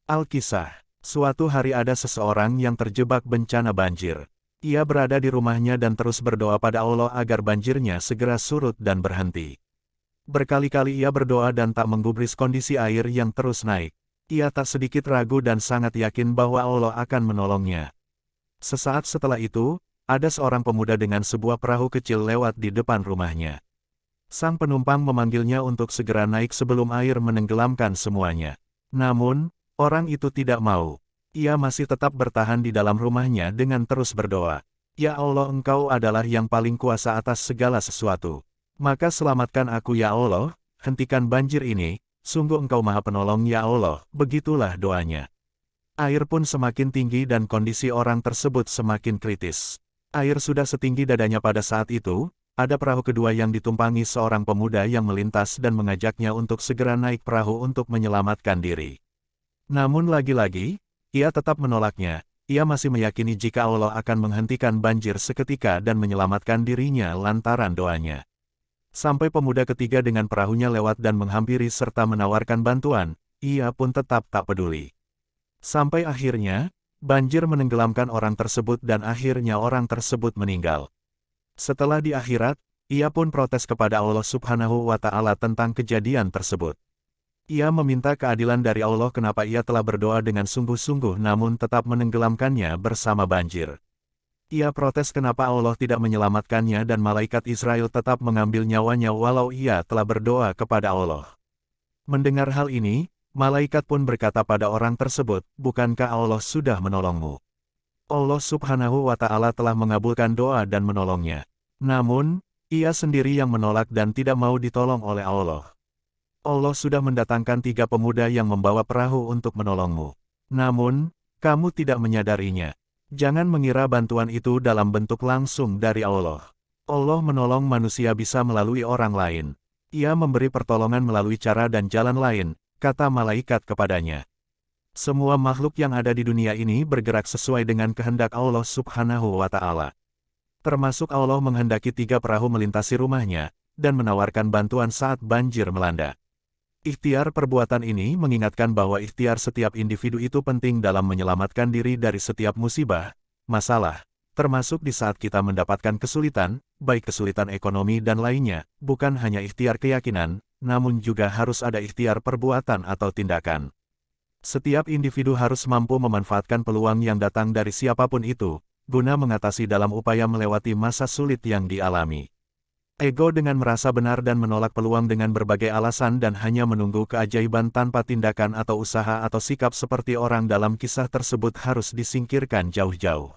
Alkisah. Suatu hari ada seseorang yang terjebak bencana banjir. Ia berada di rumahnya dan terus berdoa pada Allah agar banjirnya segera surut dan berhenti. Berkali-kali ia berdoa dan tak menggubris kondisi air yang terus naik. Ia tak sedikit ragu dan sangat yakin bahwa Allah akan menolongnya. Sesaat setelah itu, ada seorang pemuda dengan sebuah perahu kecil lewat di depan rumahnya. Sang penumpang memanggilnya untuk segera naik sebelum air menenggelamkan semuanya. Namun, orang itu tidak mau. Ia masih tetap bertahan di dalam rumahnya dengan terus berdoa. Ya Allah, Engkau adalah yang paling kuasa atas segala sesuatu. Maka selamatkan aku ya Allah, hentikan banjir ini, sungguh Engkau Maha Penolong ya Allah, begitulah doanya. Air pun semakin tinggi dan kondisi orang tersebut semakin kritis. Air sudah setinggi dadanya pada saat itu. Ada perahu kedua yang ditumpangi seorang pemuda yang melintas dan mengajaknya untuk segera naik perahu untuk menyelamatkan diri. Namun lagi-lagi, ia tetap menolaknya. Ia masih meyakini jika Allah akan menghentikan banjir seketika dan menyelamatkan dirinya lantaran doanya. Sampai pemuda ketiga dengan perahunya lewat dan menghampiri serta menawarkan bantuan, ia pun tetap tak peduli. Sampai akhirnya, banjir menenggelamkan orang tersebut dan akhirnya orang tersebut meninggal. Setelah di akhirat, ia pun protes kepada Allah Subhanahu wa Ta'ala tentang kejadian tersebut. Ia meminta keadilan dari Allah kenapa ia telah berdoa dengan sungguh-sungguh namun tetap menenggelamkannya bersama banjir. Ia protes kenapa Allah tidak menyelamatkannya dan malaikat Israel tetap mengambil nyawanya walau ia telah berdoa kepada Allah. Mendengar hal ini, malaikat pun berkata pada orang tersebut, "Bukankah Allah sudah menolongmu? Allah Subhanahu wa Ta'ala telah mengabulkan doa dan menolongnya. Namun, ia sendiri yang menolak dan tidak mau ditolong oleh Allah. Allah sudah mendatangkan 3 pemuda yang membawa perahu untuk menolongmu. Namun, kamu tidak menyadarinya. Jangan mengira bantuan itu dalam bentuk langsung dari Allah. Allah menolong manusia bisa melalui orang lain. Ia memberi pertolongan melalui cara dan jalan lain," kata malaikat kepadanya. Semua makhluk yang ada di dunia ini bergerak sesuai dengan kehendak Allah Subhanahu wa Ta'ala. Termasuk Allah menghendaki 3 perahu melintasi rumahnya, dan menawarkan bantuan saat banjir melanda. Ikhtiar perbuatan ini mengingatkan bahwa ikhtiar setiap individu itu penting dalam menyelamatkan diri dari setiap musibah, masalah, termasuk di saat kita mendapatkan kesulitan, baik kesulitan ekonomi dan lainnya, bukan hanya ikhtiar keyakinan, namun juga harus ada ikhtiar perbuatan atau tindakan. Setiap individu harus mampu memanfaatkan peluang yang datang dari siapapun itu, guna mengatasi dalam upaya melewati masa sulit yang dialami. Ego dengan merasa benar dan menolak peluang dengan berbagai alasan dan hanya menunggu keajaiban tanpa tindakan atau usaha atau sikap seperti orang dalam kisah tersebut harus disingkirkan jauh-jauh.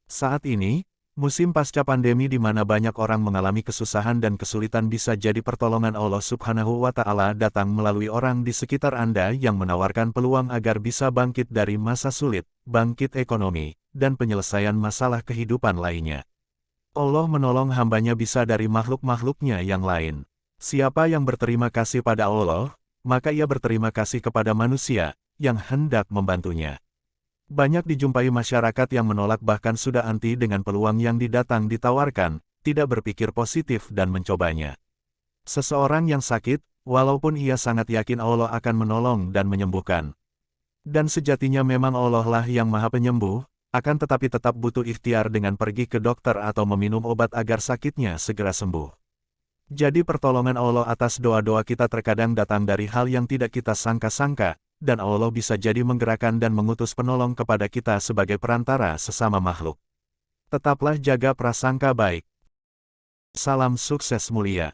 Saat ini, musim pasca pandemi di mana banyak orang mengalami kesusahan dan kesulitan bisa jadi pertolongan Allah Subhanahu wa Ta'ala datang melalui orang di sekitar Anda yang menawarkan peluang agar bisa bangkit dari masa sulit, bangkit ekonomi, dan penyelesaian masalah kehidupan lainnya. Allah menolong hambanya bisa dari makhluk-makhluknya yang lain. Siapa yang berterima kasih pada Allah, maka ia berterima kasih kepada manusia, yang hendak membantunya. Banyak dijumpai masyarakat yang menolak bahkan sudah anti dengan peluang yang ditawarkan, tidak berpikir positif dan mencobanya. Seseorang yang sakit, walaupun ia sangat yakin Allah akan menolong dan menyembuhkan. Dan sejatinya memang Allah lah yang Maha Penyembuh, akan tetapi tetap butuh ikhtiar dengan pergi ke dokter atau meminum obat agar sakitnya segera sembuh. Jadi pertolongan Allah atas doa-doa kita terkadang datang dari hal yang tidak kita sangka-sangka, dan Allah bisa jadi menggerakkan dan mengutus penolong kepada kita sebagai perantara sesama makhluk. Tetaplah jaga prasangka baik. Salam sukses mulia.